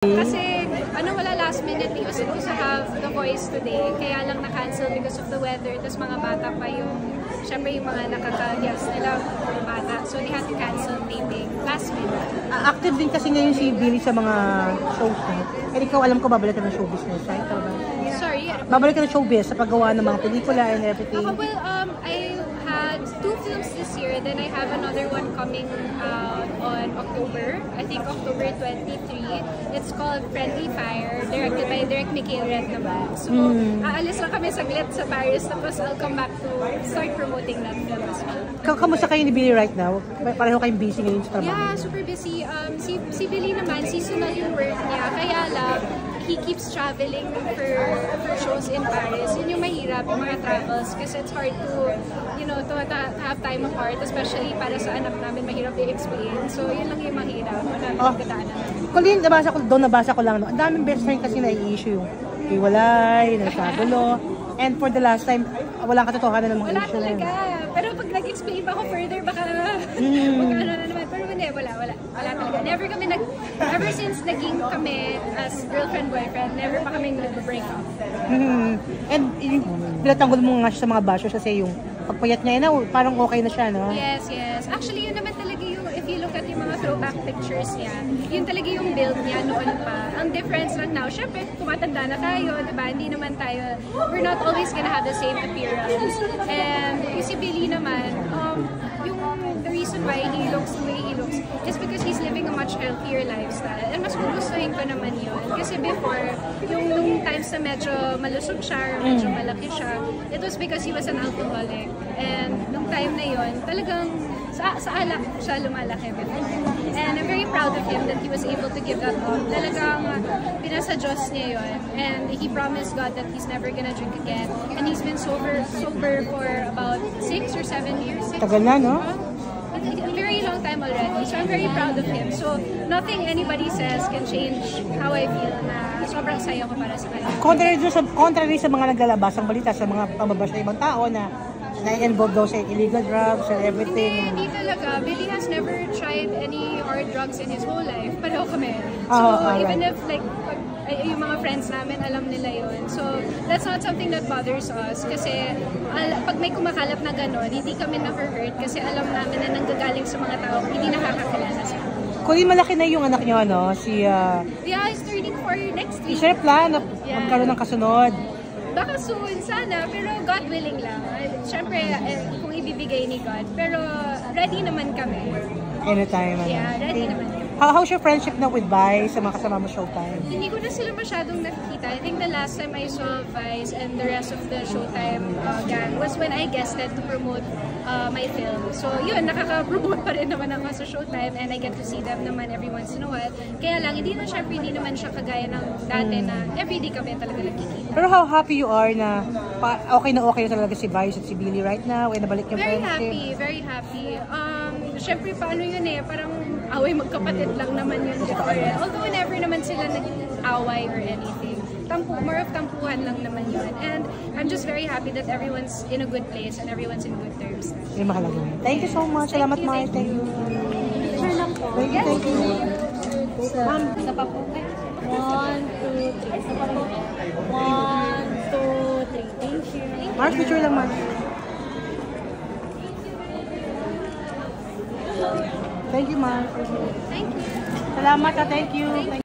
Kasi wala last minute, he was supposed to have The Voice today, kaya lang na-cancel because of the weather, tapos mga bata pa syempre yung mga nakaka-guest nila, mga bata, so they had to cancel taping last minute. Active din kasi ngayon si Billy sa mga shows niya. And ikaw, alam ko, babalik ka ng showbiz niya, right? Sorry? Babalik ka ng showbiz sa paggawa ng mga pelikula and everything. Well, I had 2 films this year, then I have another one coming on October, I think October 23. It's called Friendly Fire, directed by Direk Mikael Red naman. So, aalis lang kami saglit sa Paris, tapos I'll come back to start promoting that film as well. Kamusta kayo ni Billy right now? Pareho kayong busy ngayon sa trabaho? Yeah, super busy. Si Billy naman, seasonal yung work niya, kaya lang, he keeps traveling for shows in Paris. Yun yung mahirap, yung mga travels, kasi it's hard to, to have time apart, especially para sa anak namin, mahirap i-explain. So, yun lang yung mahirap. Colleen, nabasa ko lang, ang daming best friend kasi na-i-issue yung iwalay, nagkagulo. And for the last time, walang katotohanan ng mga issue. Wala talaga. Pero pag nag-explain pa ako further, baka magkano na naman. Pero hindi, wala talaga. Ever since naging kami as girlfriend-boyfriend, never pa kami nag-break up. And pinatanggol mo nga siya sa mga bashers kasi yung pagpayat niya na, parang okay na siya, no? Yes. Actually, yun naman talaga yung, if you look at yung mga throwback pictures niya, yun talaga yung build niya noon pa. Ang difference lang now, syempre, tumatanda na tayo, diba? Hindi naman tayo, we're not always gonna have the same appearance. And yung si Billy naman, the reason why he looks the way he looks is because he's living a much healthier lifestyle. And mas gugustuhin ko naman yun. Kasi before, nung times na medyo malusog siya, or medyo malaki siya, it was because he was an alcoholic. And nung time na yun, talagang sa alak siya lumalaki before. And I'm very proud of him that he was able to give that up. Talagang pinasa Diyos niya yun. And he promised God that he's never gonna drink again. And he's been sober for about 6 or 7 years. Tagal na, no? A very long time already. So I'm very proud of him. So nothing anybody says can change how I feel na sobrang saya ko para sa kanya. Contrary sa mga naglalabas ang balita sa mga pamabash na ibang tao na na-involve daw sa illegal drugs and everything. Hindi talaga. Billy has never tried any hard drugs in his whole life. Pareho kami. So even if yung mga friends namin, alam nila yun. So, that's not something that bothers us. Kasi, pag may kumakalap na gano'n, hindi kami na-hurt kasi alam namin na nanggagaling sa mga tao hindi nakakakilala sa amin. Kung malaki na yung anak niyo, ano? Yeah, he's turning 4 next week. Is there plan na magkaroon ng kasunod? Baka soon, sana. Pero God willing lang. Siyempre, kung ibibigay ni God. Pero, ready naman kami. Anytime. Yeah, ready naman kami. How's your friendship now with Vice sa mga kasama mo Showtime? Hindi ko na sila masyadong nakikita. I think the last time I saw Vice and the rest of the Showtime gang was when I guested to promote my film. So yun, nakaka-promote pa rin naman ako sa Showtime and I get to see them naman every once in a while. Kaya lang, hindi naman siya kagaya ng dati na everyday kami talaga nagkikita. Pero how happy you are na okay na talaga si Vice at si Billy right now and nabalik yung friendship? Very happy. Siyempre, paano yun parang away magkapatid lang naman yun before. Although never naman sila nag-away or anything. More of tampuhan lang naman yun. And I'm just very happy that everyone's in a good place and everyone's in good terms. Yung mahalaga. Thank you so much. Salamat, Maya. Thank you. Sure lang po. Thank you. Ma'am, isa pa po. 1, 2, 3. Isa pa po. 1, 2, 3. Thank you. Mars, picture lang, Mars. Thank you, Mars. Thank you. Salamat, thank you.